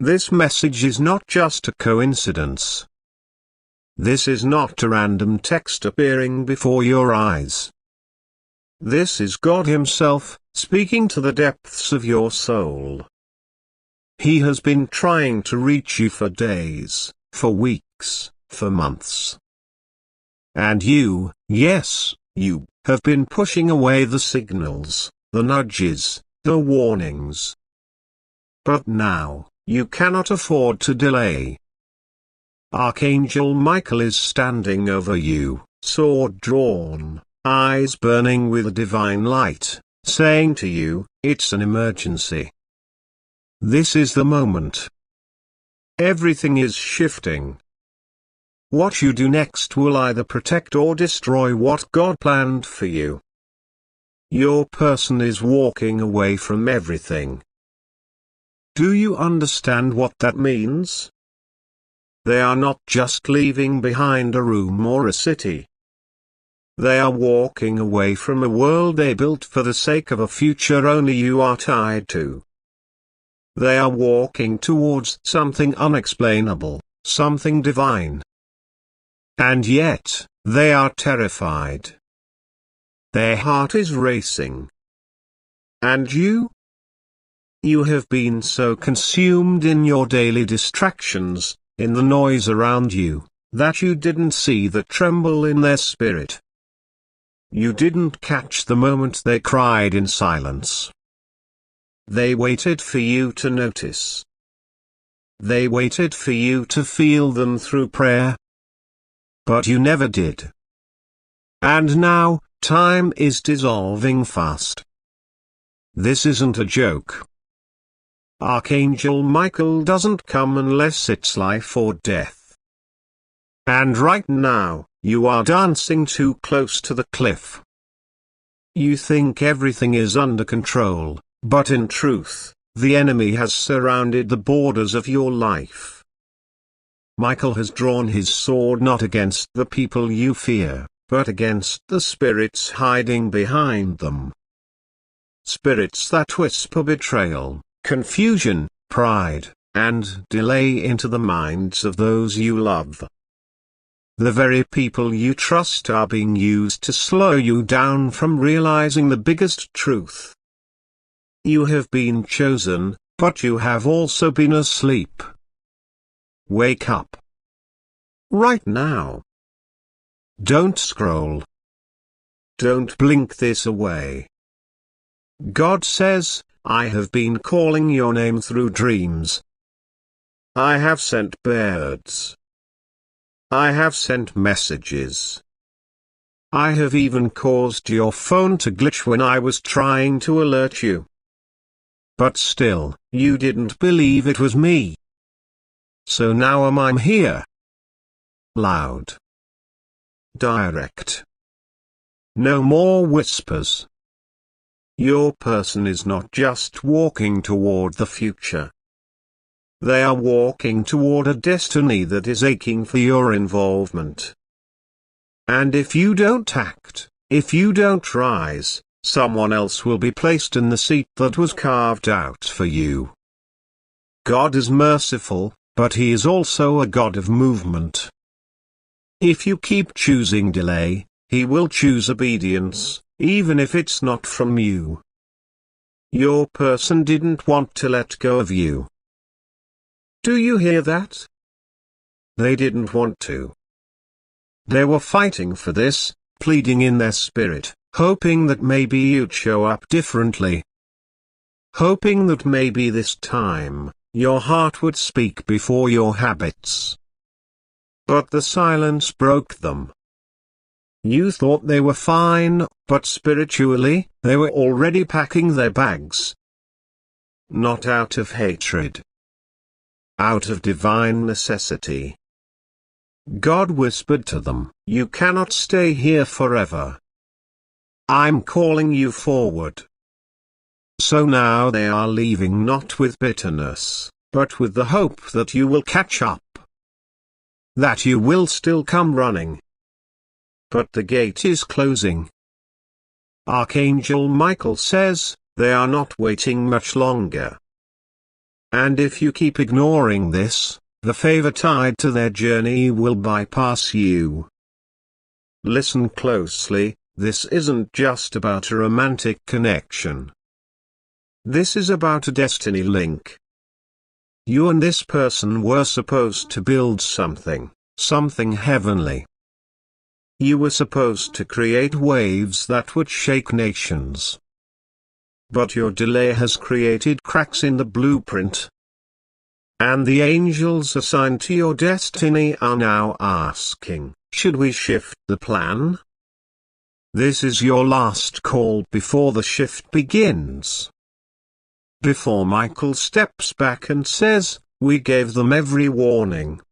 This message is not just a coincidence. This is not a random text appearing before your eyes. This is God Himself, speaking to the depths of your soul. He has been trying to reach you for days, for weeks, for months. And you, yes, you, have been pushing away the signals, the nudges, the warnings. But now, you cannot afford to delay. Archangel Michael is standing over you, sword drawn, eyes burning with a divine light, saying to you, it's an emergency. This is the moment. Everything is shifting. What you do next will either protect or destroy what God planned for you. Your person is walking away from everything. Do you understand what that means? They are not just leaving behind a room or a city. They are walking away from a world they built for the sake of a future only you are tied to. They are walking towards something unexplainable, something divine. And yet, they are terrified. Their heart is racing. And you? You have been so consumed in your daily distractions, in the noise around you, that you didn't see the tremble in their spirit. You didn't catch the moment they cried in silence. They waited for you to notice. They waited for you to feel them through prayer. But you never did. And now, time is dissolving fast. This isn't a joke. Archangel Michael doesn't come unless it's life or death. And right now, you are dancing too close to the cliff. You think everything is under control, but in truth, the enemy has surrounded the borders of your life. Michael has drawn his sword not against the people you fear, but against the spirits hiding behind them. Spirits that whisper betrayal, confusion, pride, and delay into the minds of those you love. The very people you trust are being used to slow you down from realizing the biggest truth. You have been chosen, but you have also been asleep. Wake up. Right now. Don't scroll. Don't blink this away. God says, I have been calling your name through dreams. I have sent birds. I have sent messages. I have even caused your phone to glitch when I was trying to alert you. But still, you didn't believe it was me. So now I'm here. Loud. Direct. No more whispers. Your person is not just walking toward the future. They are walking toward a destiny that is aching for your involvement. And if you don't act, if you don't rise, someone else will be placed in the seat that was carved out for you. God is merciful, but He is also a God of movement. If you keep choosing delay, He will choose obedience, even if it's not from you. Your person didn't want to let go of you. Do you hear that? They didn't want to. They were fighting for this, pleading in their spirit, hoping that maybe you'd show up differently. Hoping that maybe this time, your heart would speak before your habits. But the silence broke them. You thought they were fine, but spiritually, they were already packing their bags. Not out of hatred. Out of divine necessity. God whispered to them, you cannot stay here forever. I'm calling you forward. So now they are leaving not with bitterness, but with the hope that you will catch up. That you will still come running. But the gate is closing. Archangel Michael says, they are not waiting much longer. And if you keep ignoring this, the favor tied to their journey will bypass you. Listen closely, this isn't just about a romantic connection. This is about a destiny link. You and this person were supposed to build something heavenly. You were supposed to create waves that would shake nations. But your delay has created cracks in the blueprint. And the angels assigned to your destiny are now asking, should we shift the plan? This is your last call before the shift begins. Before Michael steps back and says, we gave them every warning.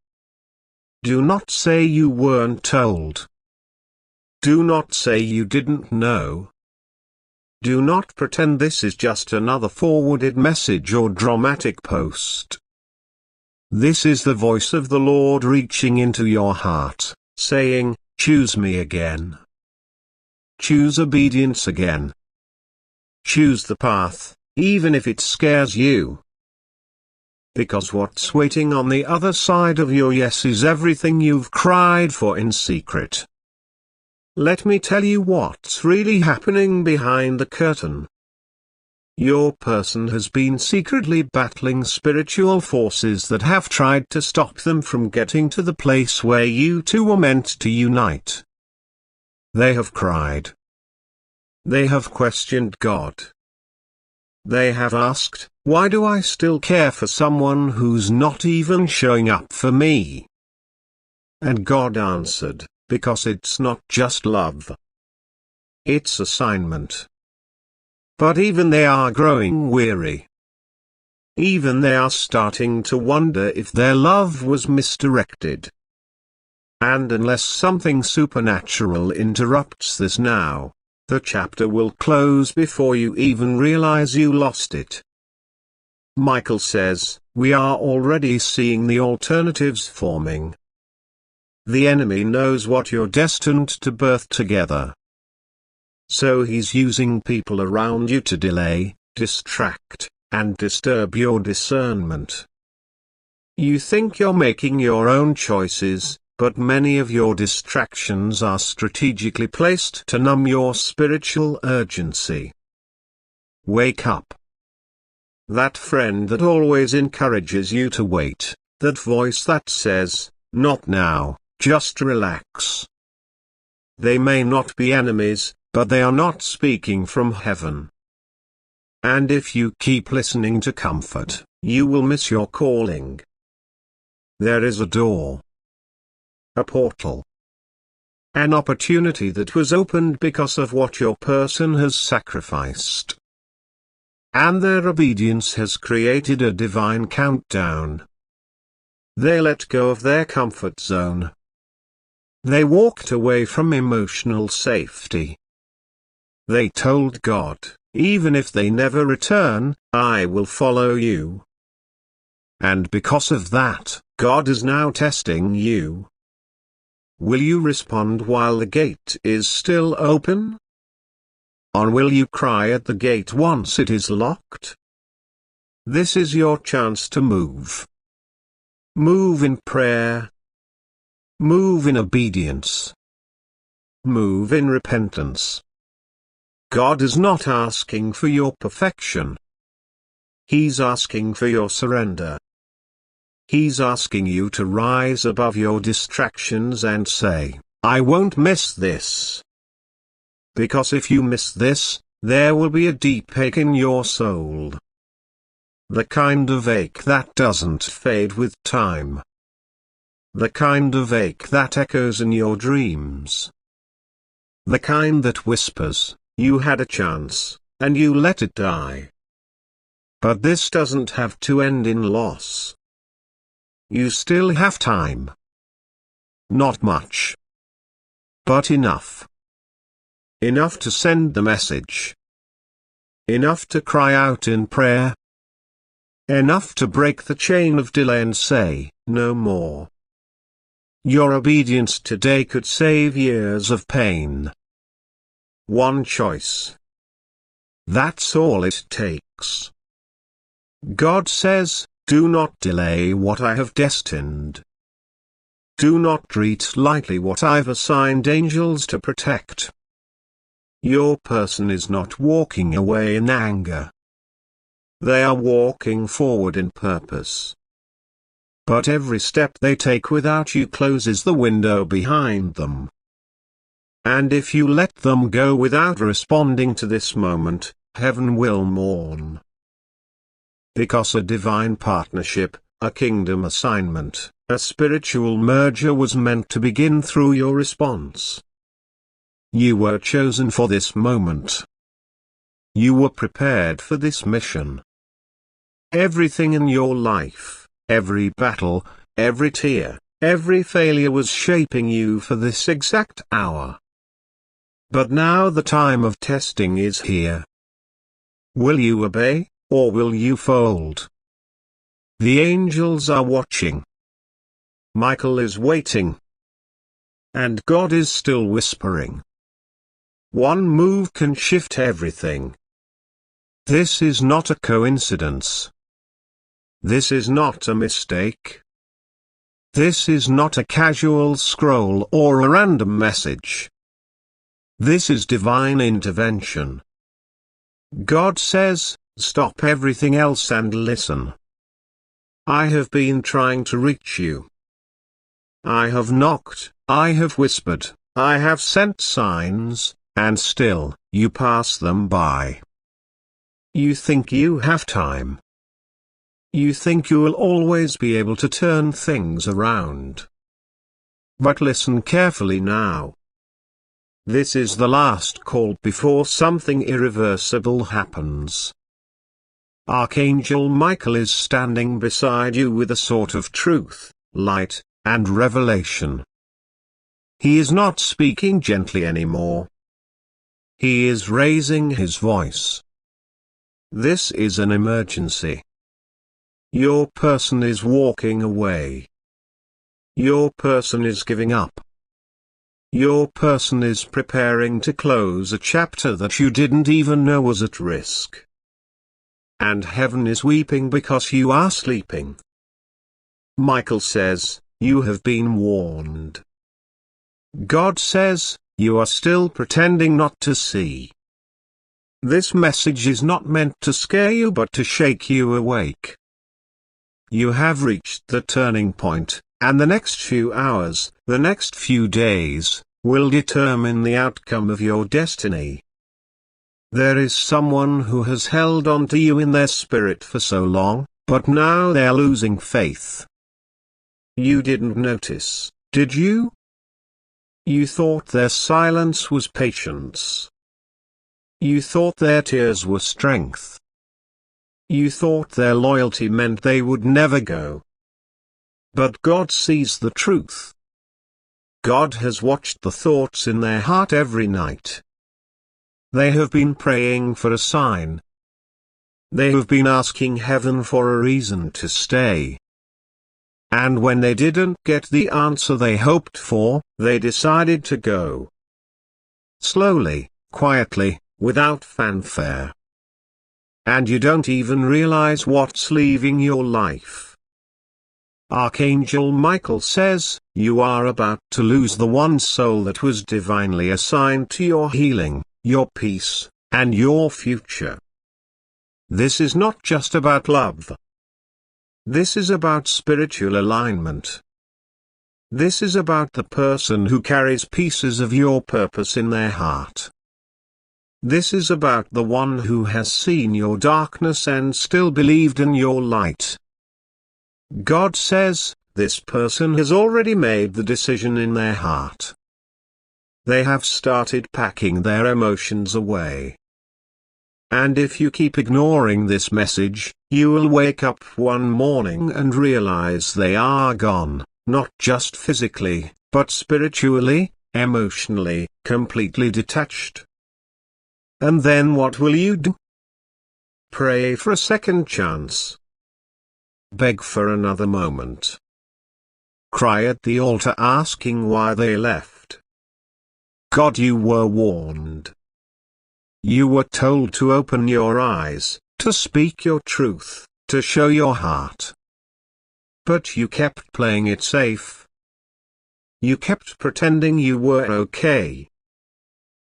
Do not say you weren't told. Do not say you didn't know. Do not pretend this is just another forwarded message or dramatic post. This is the voice of the Lord reaching into your heart, saying, choose me again. Choose obedience again. Choose the path, even if it scares you. Because what's waiting on the other side of your yes is everything you've cried for in secret. Let me tell you what's really happening behind the curtain. Your person has been secretly battling spiritual forces that have tried to stop them from getting to the place where you two were meant to unite. They have cried. They have questioned God. They have asked, why do I still care for someone who's not even showing up for me? And God answered, because it's not just love. It's assignment. But even they are growing weary. Even they are starting to wonder if their love was misdirected. And unless something supernatural interrupts this now, the chapter will close before you even realize you lost it. Michael says, we are already seeing the alternatives forming. The enemy knows what you're destined to birth together. So he's using people around you to delay, distract, and disturb your discernment. You think you're making your own choices, but many of your distractions are strategically placed to numb your spiritual urgency. Wake up. That friend that always encourages you to wait, that voice that says, not now. Just relax. They may not be enemies, but they are not speaking from heaven. And if you keep listening to comfort, you will miss your calling. There is a door. A portal. An opportunity that was opened because of what your person has sacrificed. And their obedience has created a divine countdown. They let go of their comfort zone. They walked away from emotional safety. They told God, even if they never return, I will follow you. And because of that, God is now testing you. Will you respond while the gate is still open? Or will you cry at the gate once it is locked? This is your chance to move. Move in prayer. Move in obedience. Move in repentance. God is not asking for your perfection. He's asking for your surrender. He's asking you to rise above your distractions and say, I won't miss this. Because if you miss this, there will be a deep ache in your soul. The kind of ache that doesn't fade with time. The kind of ache that echoes in your dreams. The kind that whispers, you had a chance, and you let it die. But this doesn't have to end in loss. You still have time. Not much. But enough. Enough to send the message. Enough to cry out in prayer. Enough to break the chain of delay and say, no more. Your obedience today could save years of pain. One choice. That's all it takes. God says, Do not delay what I have destined. Do not treat lightly what I've assigned angels to protect. Your person is not walking away in anger. They are walking forward in purpose. But every step they take without you closes the window behind them. And if you let them go without responding to this moment, heaven will mourn. Because a divine partnership, a kingdom assignment, a spiritual merger was meant to begin through your response. You were chosen for this moment. You were prepared for this mission. Everything in your life, every battle, every tear, every failure was shaping you for this exact hour. But now the time of testing is here. Will you obey, or will you fold? The angels are watching. Michael is waiting. And God is still whispering. One move can shift everything. This is not a coincidence. This is not a mistake. This is not a casual scroll or a random message. This is divine intervention. God says, stop everything else and listen. I have been trying to reach you. I have knocked, I have whispered, I have sent signs, and still, you pass them by. You think you have time. You think you will always be able to turn things around. But listen carefully now. This is the last call before something irreversible happens. Archangel Michael is standing beside you with a sort of truth, light, and revelation. He is not speaking gently anymore. He is raising his voice. This is an emergency. Your person is walking away. Your person is giving up. Your person is preparing to close a chapter that you didn't even know was at risk. And heaven is weeping because you are sleeping. Michael says, you have been warned. God says, you are still pretending not to see. This message is not meant to scare you but to shake you awake. You have reached the turning point, and the next few hours, the next few days, will determine the outcome of your destiny. There is someone who has held on to you in their spirit for so long, but now they're losing faith. You didn't notice, did you? You thought their silence was patience. You thought their tears were strength. You thought their loyalty meant they would never go. But God sees the truth. God has watched the thoughts in their heart every night. They have been praying for a sign. They have been asking heaven for a reason to stay. And when they didn't get the answer they hoped for, they decided to go. Slowly, quietly, without fanfare. And you don't even realize what's leaving your life. Archangel Michael says, you are about to lose the one soul that was divinely assigned to your healing, your peace, and your future. This is not just about love. This is about spiritual alignment. This is about the person who carries pieces of your purpose in their heart. This is about the one who has seen your darkness and still believed in your light. God says, this person has already made the decision in their heart. They have started packing their emotions away. And if you keep ignoring this message, you will wake up one morning and realize they are gone, not just physically, but spiritually, emotionally, completely detached. And then what will you do? Pray for a second chance. Beg for another moment. Cry at the altar asking why they left. God, you were warned. You were told to open your eyes, to speak your truth, to show your heart. but you kept playing it safe. You kept pretending you were okay.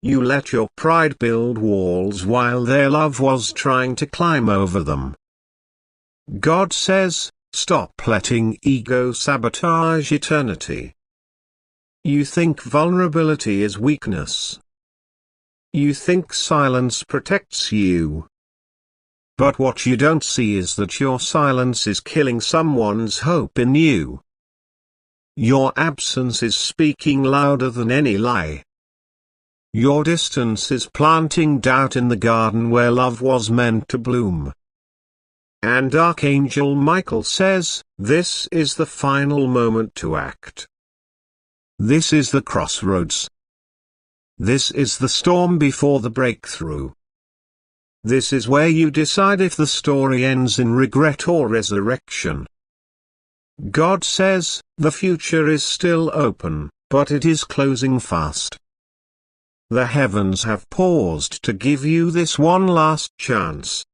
You let your pride build walls while their love was trying to climb over them. God says, stop letting ego sabotage eternity. You think vulnerability is weakness. You think silence protects you. But what you don't see is that your silence is killing someone's hope in you. Your absence is speaking louder than any lie. Your distance is planting doubt in the garden where love was meant to bloom. And Archangel Michael says, this is the final moment to act. This is the crossroads. This is the storm before the breakthrough. This is where you decide if the story ends in regret or resurrection. God says, the future is still open, but it is closing fast. The heavens have paused to give you this one last chance.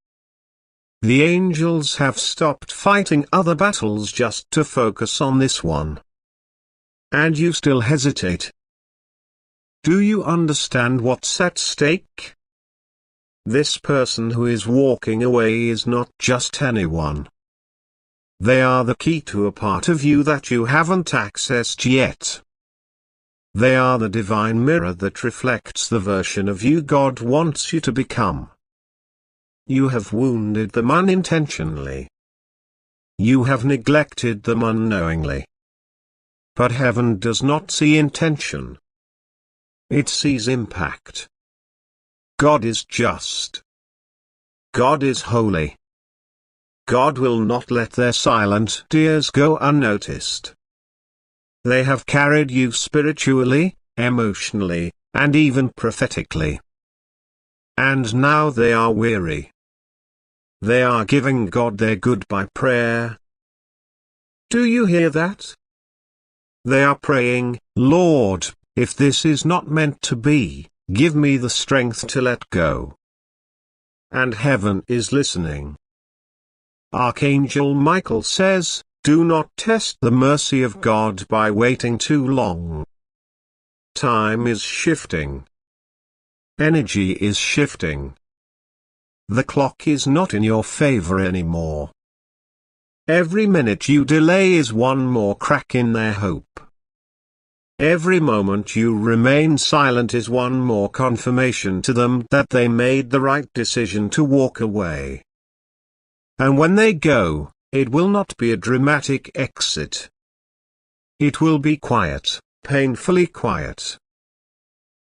The angels have stopped fighting other battles just to focus on this one. And you still hesitate. Do you understand what's at stake? This person who is walking away is not just anyone. They are the key to a part of you that you haven't accessed yet. They are the divine mirror that reflects the version of you God wants you to become. You have wounded them unintentionally. You have neglected them unknowingly. But heaven does not see intention. It sees impact. God is just. God is holy. God will not let their silent tears go unnoticed. They have carried you spiritually, emotionally, and even prophetically. And now they are weary. They are giving God their goodbye prayer. Do you hear that? They are praying, Lord, if this is not meant to be, give me the strength to let go. And heaven is listening. Archangel Michael says, do not test the mercy of God by waiting too long. Time is shifting. Energy is shifting. The clock is not in your favor anymore. Every minute you delay is one more crack in their hope. Every moment you remain silent is one more confirmation to them that they made the right decision to walk away. And when they go, it will not be a dramatic exit. It will be quiet, painfully quiet.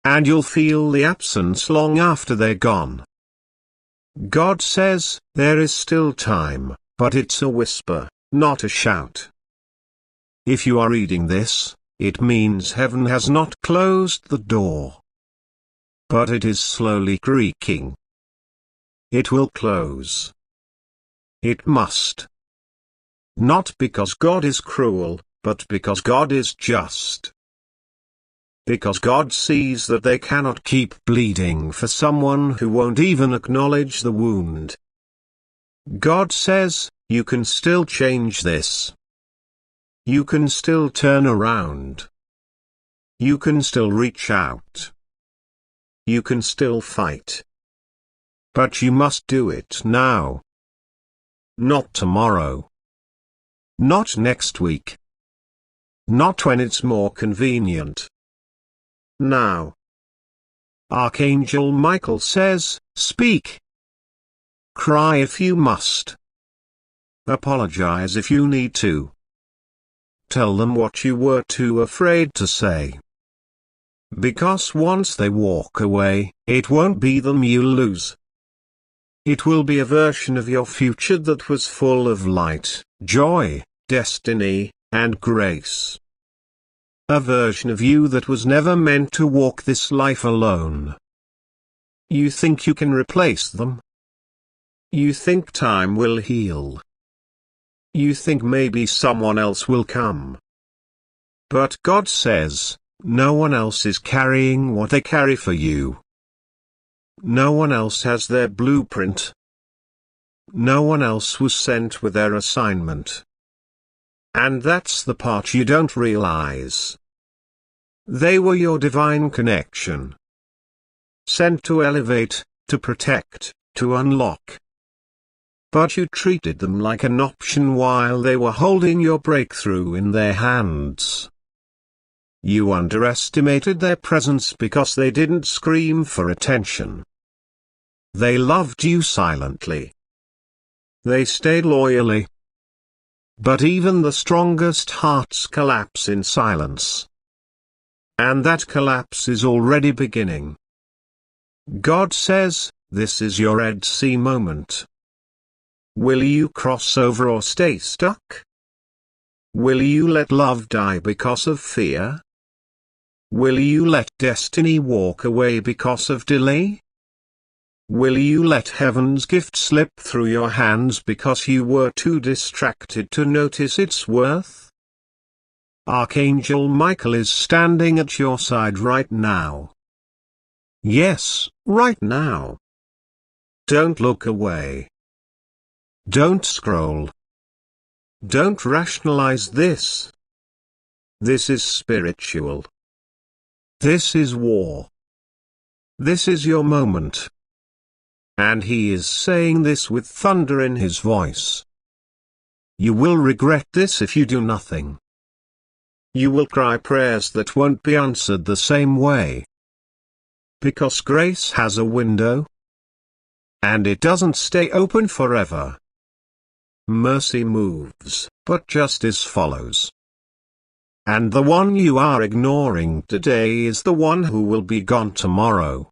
And you'll feel the absence long after they're gone. God says, there is still time, but it's a whisper, not a shout. If you are reading this, it means heaven has not closed the door. But it is slowly creaking. It will close. It must. Not because God is cruel, but because God is just. Because God sees that they cannot keep bleeding for someone who won't even acknowledge the wound. God says, you can still change this. You can still turn around. You can still reach out. You can still fight. But you must do it now. Not tomorrow. Not next week. Not when it's more convenient. Now. Archangel Michael says, speak. Cry if you must. Apologize if you need to. Tell them what you were too afraid to say. Because once they walk away, it won't be them you lose. It will be a version of your future that was full of light, joy, destiny, and grace. A version of you that was never meant to walk this life alone. You think you can replace them? You think time will heal? You think maybe someone else will come? But God says, no one else is carrying what they carry for you. No one else has their blueprint. No one else was sent with their assignment. And that's the part you don't realize. They were your divine connection. Sent to elevate, to protect, to unlock. But you treated them like an option while they were holding your breakthrough in their hands. You underestimated their presence because they didn't scream for attention. They loved you silently. They stayed loyally. But even the strongest hearts collapse in silence. And that collapse is already beginning. God says, this is your Red Sea moment. Will you cross over or stay stuck? Will you let love die because of fear? Will you let destiny walk away because of delay? Will you let heaven's gift slip through your hands because you were too distracted to notice its worth? Archangel Michael is standing at your side right now. Yes, right now. Don't look away. Don't scroll. Don't rationalize this. This is spiritual. This is war. This is your moment. And he is saying this with thunder in his voice. You will regret this if you do nothing. You will cry prayers that won't be answered the same way. Because grace has a window. And it doesn't stay open forever. Mercy moves, but justice follows. And the one you are ignoring today is the one who will be gone tomorrow.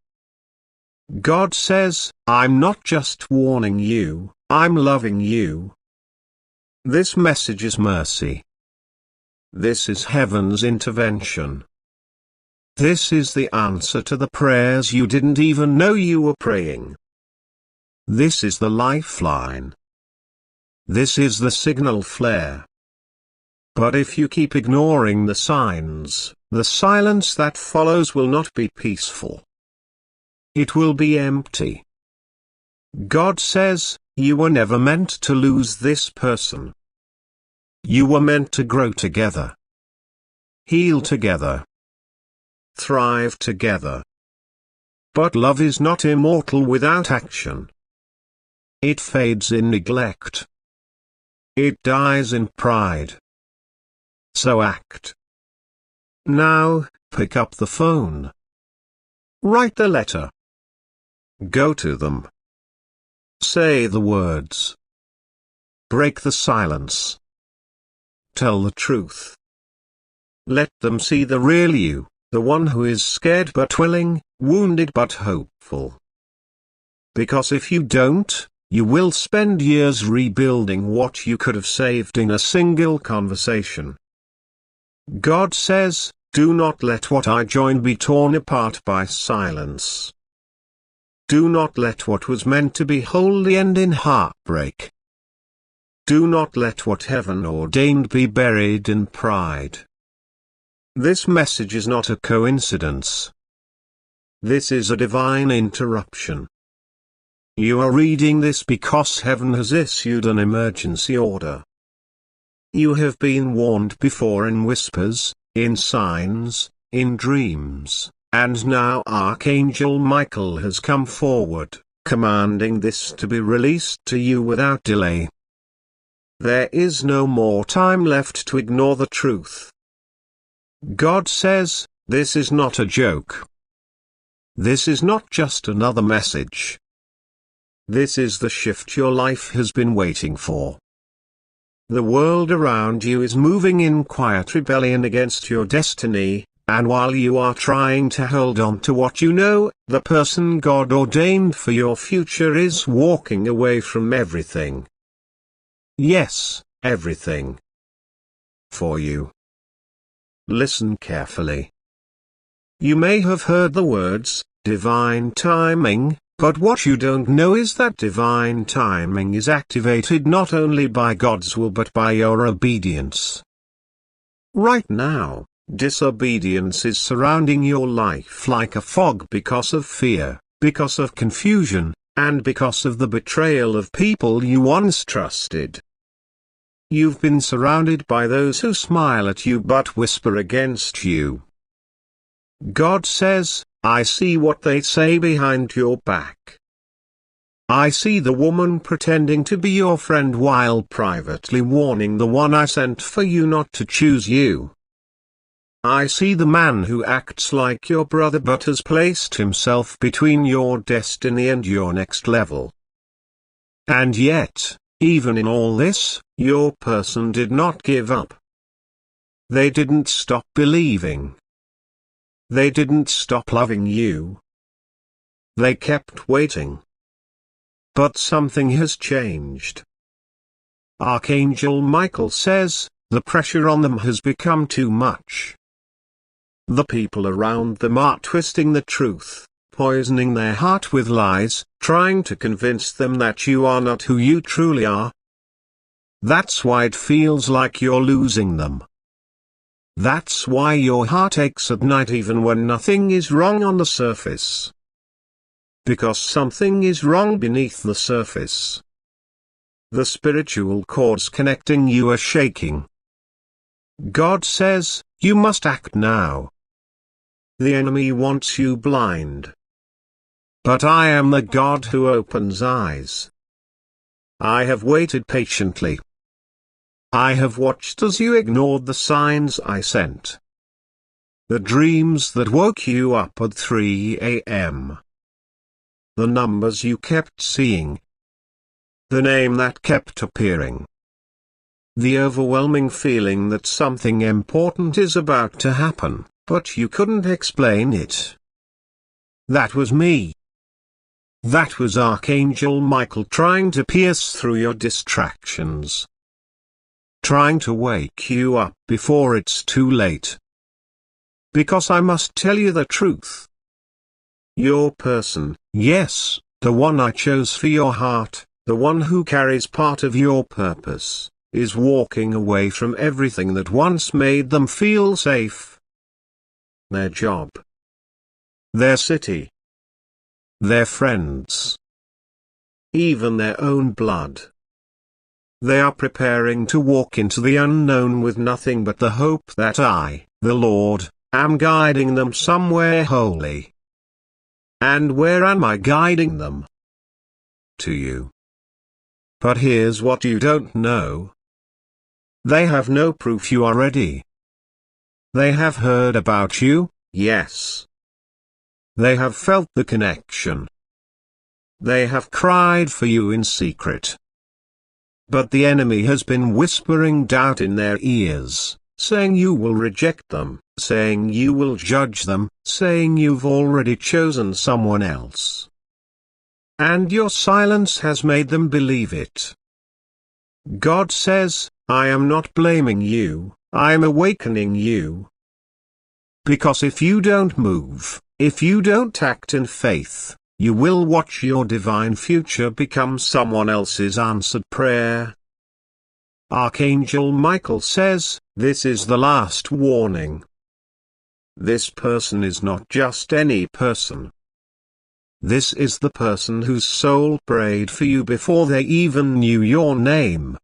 God says, I'm not just warning you, I'm loving you. This message is mercy. This is heaven's intervention. This is the answer to the prayers you didn't even know you were praying. This is the lifeline. This is the signal flare. But if you keep ignoring the signs, the silence that follows will not be peaceful. It will be empty. God says, you were never meant to lose this person. You were meant to grow together. Heal together. Thrive together. But love is not immortal without action. It fades in neglect. It dies in pride. So act. Now, pick up the phone. Write the letter. Go to them. Say the words. Break the silence. Tell the truth. Let them see the real you, the one who is scared but willing, wounded but hopeful. Because if you don't, you will spend years rebuilding what you could have saved in a single conversation. God says, do not let what I join be torn apart by silence. Do not let what was meant to be wholly end in heartbreak. Do not let what heaven ordained be buried in pride. This message is not a coincidence. This is a divine interruption. You are reading this because heaven has issued an emergency order. You have been warned before in whispers, in signs, in dreams, and now Archangel Michael has come forward, commanding this to be released to you without delay. There is no more time left to ignore the truth. God says, this is not a joke. This is not just another message. This is the shift your life has been waiting for. The world around you is moving in quiet rebellion against your destiny, and while you are trying to hold on to what you know, the person God ordained for your future is walking away from everything. Yes, everything. For you. Listen carefully. You may have heard the words, divine timing, but what you don't know is that divine timing is activated not only by God's will but by your obedience. Right now, disobedience is surrounding your life like a fog because of fear, because of confusion, and because of the betrayal of people you once trusted. you've been surrounded by those who smile at you but whisper against you. God says, I see what they say behind your back. I see the woman pretending to be your friend while privately warning the one I sent for you not to choose you. I see the man who acts like your brother but has placed himself between your destiny and your next level. And yet, even in all this, your person did not give up. They didn't stop believing. They didn't stop loving you. They kept waiting. But something has changed. Archangel Michael says, the pressure on them has become too much. The people around them are twisting the truth, poisoning their heart with lies, trying to convince them that you are not who you truly are. That's why it feels like you're losing them. That's why your heart aches at night even when nothing is wrong on the surface. Because something is wrong beneath the surface. The spiritual cords connecting you are shaking. God says, you must act now. The enemy wants you blind. But I am the God who opens eyes. I have waited patiently. I have watched as you ignored the signs I sent. The dreams that woke you up at 3 a.m. The numbers you kept seeing. The name that kept appearing. The overwhelming feeling that something important is about to happen, but you couldn't explain it. That was me. That was Archangel Michael trying to pierce through your distractions. Trying to wake you up before it's too late. Because I must tell you the truth. Your person, yes, the one I chose for your heart, the one who carries part of your purpose, is walking away from everything that once made them feel safe. Their job. Their city. Their friends. Even their own blood. They are preparing to walk into the unknown with nothing but the hope that I, the Lord, am guiding them somewhere holy. And where am I guiding them? To you. But here's what you don't know. They have no proof you are ready. They have heard about you, yes. They have felt the connection. They have cried for you in secret. But the enemy has been whispering doubt in their ears, saying you will reject them, saying you will judge them, saying you've already chosen someone else. And your silence has made them believe it. God says, I am not blaming you, I am awakening you. Because if you don't move, if you don't act in faith, you will watch your divine future become someone else's answered prayer. Archangel Michael says, this is the last warning. This person is not just any person. This is the person whose soul prayed for you before they even knew your name.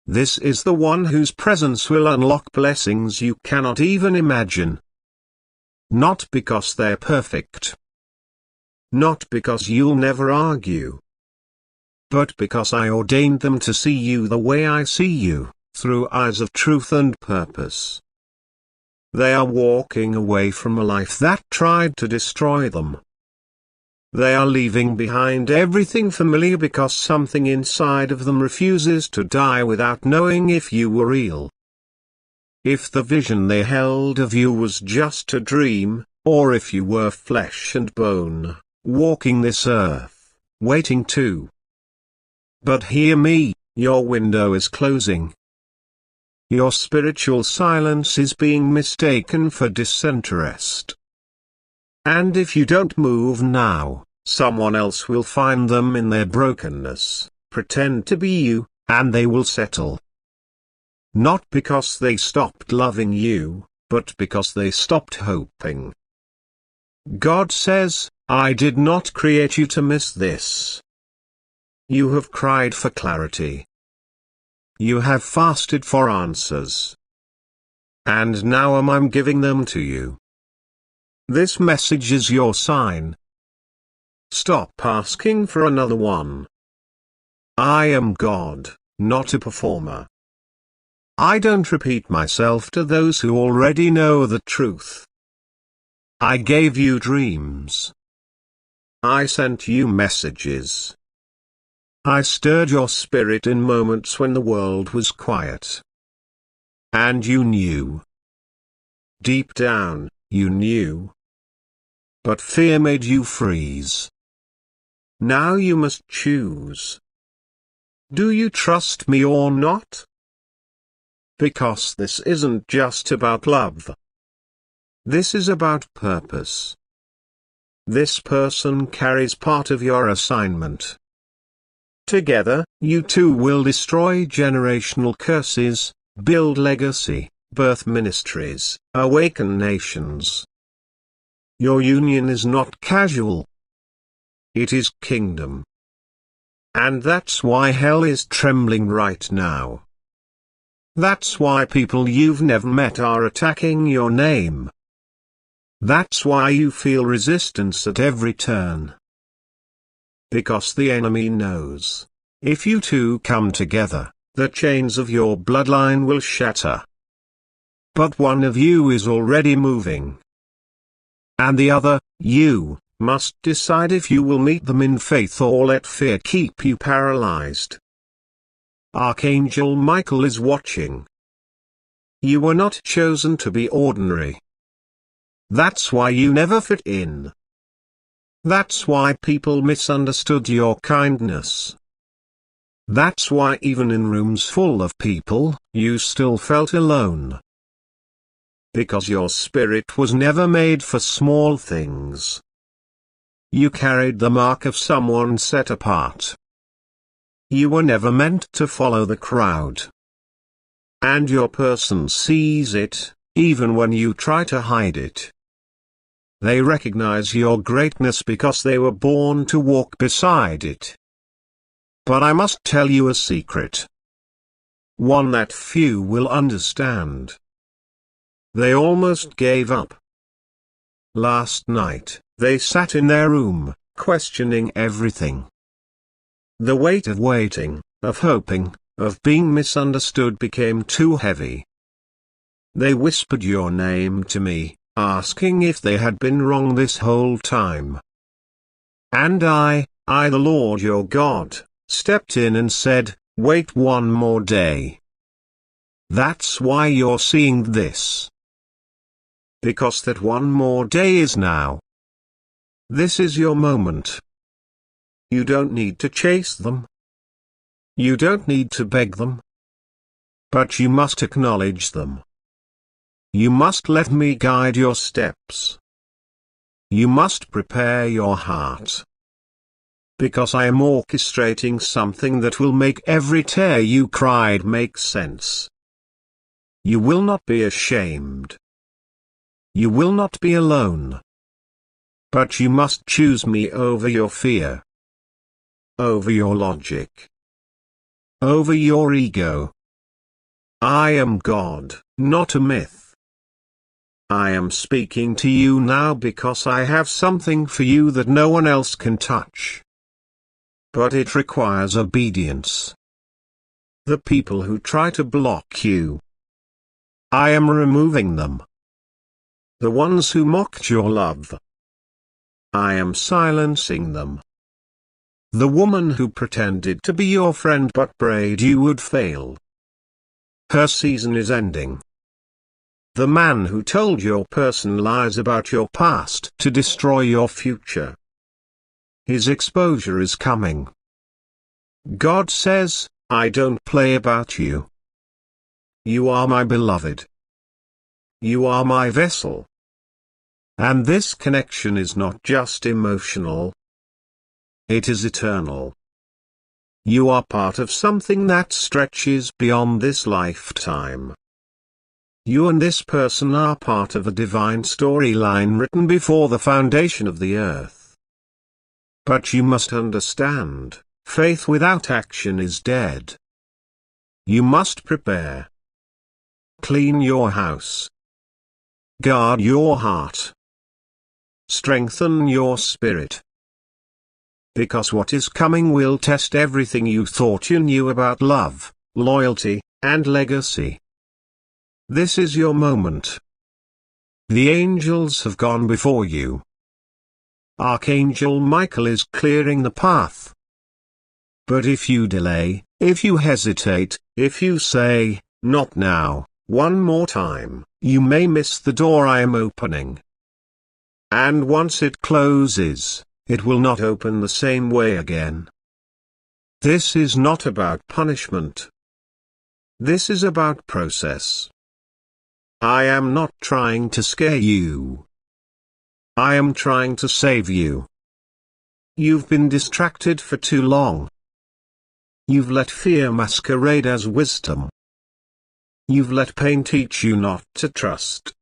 This is the one whose presence will unlock blessings you cannot even imagine. Not because they're perfect. Not because you'll never argue. But because I ordained them to see you the way I see you, through eyes of truth and purpose. They are walking away from a life that tried to destroy them. They are leaving behind everything familiar because something inside of them refuses to die without knowing if you were real. If the vision they held of you was just a dream, or if you were flesh and bone, walking this earth, waiting to. But hear me, your window is closing. Your spiritual silence is being mistaken for disinterest. And if you don't move now, someone else will find them in their brokenness, pretend to be you, and they will settle. Not because they stopped loving you, but because they stopped hoping. God says, I did not create you to miss this. You have cried for clarity. You have fasted for answers. And now I'm giving them to you. This message is your sign. Stop asking for another one. I am God, not a performer. I don't repeat myself to those who already know the truth. I gave you dreams. I sent you messages. I stirred your spirit in moments when the world was quiet. And you knew. Deep down, you knew. But fear made you freeze. Now you must choose. Do you trust me or not? Because this isn't just about love. This is about purpose. This person carries part of your assignment. Together, you two will destroy generational curses, build legacy, birth ministries, awaken nations. Your union is not casual. It is kingdom. And that's why hell is trembling right now. That's why people you've never met are attacking your name. That's why you feel resistance at every turn. Because the enemy knows, if you two come together, the chains of your bloodline will shatter. But one of you is already moving. And the other, you, must decide if you will meet them in faith or let fear keep you paralyzed. Archangel Michael is watching. You were not chosen to be ordinary. That's why you never fit in. That's why people misunderstood your kindness. That's why even in rooms full of people, you still felt alone. Because your spirit was never made for small things. You carried the mark of someone set apart. You were never meant to follow the crowd. And your person sees it, even when you try to hide it. They recognize your greatness because they were born to walk beside it. But I must tell you a secret. One that few will understand. They almost gave up. Last night, they sat in their room, questioning everything. The weight of waiting, of hoping, of being misunderstood became too heavy. They whispered your name to me, asking if they had been wrong this whole time. And I, the Lord your God, stepped in and said, wait one more day. That's why you're seeing this. Because that one more day is now. This is your moment. You don't need to chase them. You don't need to beg them. But you must acknowledge them. You must let me guide your steps. You must prepare your heart. Because I am orchestrating something that will make every tear you cried make sense. You will not be ashamed. You will not be alone. But you must choose me over your fear. Over your logic. Over your ego. I am God, not a myth. I am speaking to you now because I have something for you that no one else can touch. But it requires obedience. The people who try to block you, I am removing them. The ones who mocked your love, I am silencing them. The woman who pretended to be your friend but prayed you would fail, her season is ending. The man who told your person lies about your past to destroy your future, his exposure is coming. God says, I don't play about you. You are my beloved. You are my vessel. And this connection is not just emotional. It is eternal. You are part of something that stretches beyond this lifetime. You and this person are part of a divine storyline written before the foundation of the earth. But you must understand, faith without action is dead. You must prepare. Clean your house. Guard your heart. Strengthen your spirit. Because what is coming will test everything you thought you knew about love, loyalty, and legacy. This is your moment. The angels have gone before you. Archangel Michael is clearing the path. But if you delay, if you hesitate, if you say, "Not now," one more time, you may miss the door I am opening. And once it closes, it will not open the same way again. This is not about punishment. This is about process. I am not trying to scare you. I am trying to save you. You've been distracted for too long. You've let fear masquerade as wisdom. You've let pain teach you not to trust.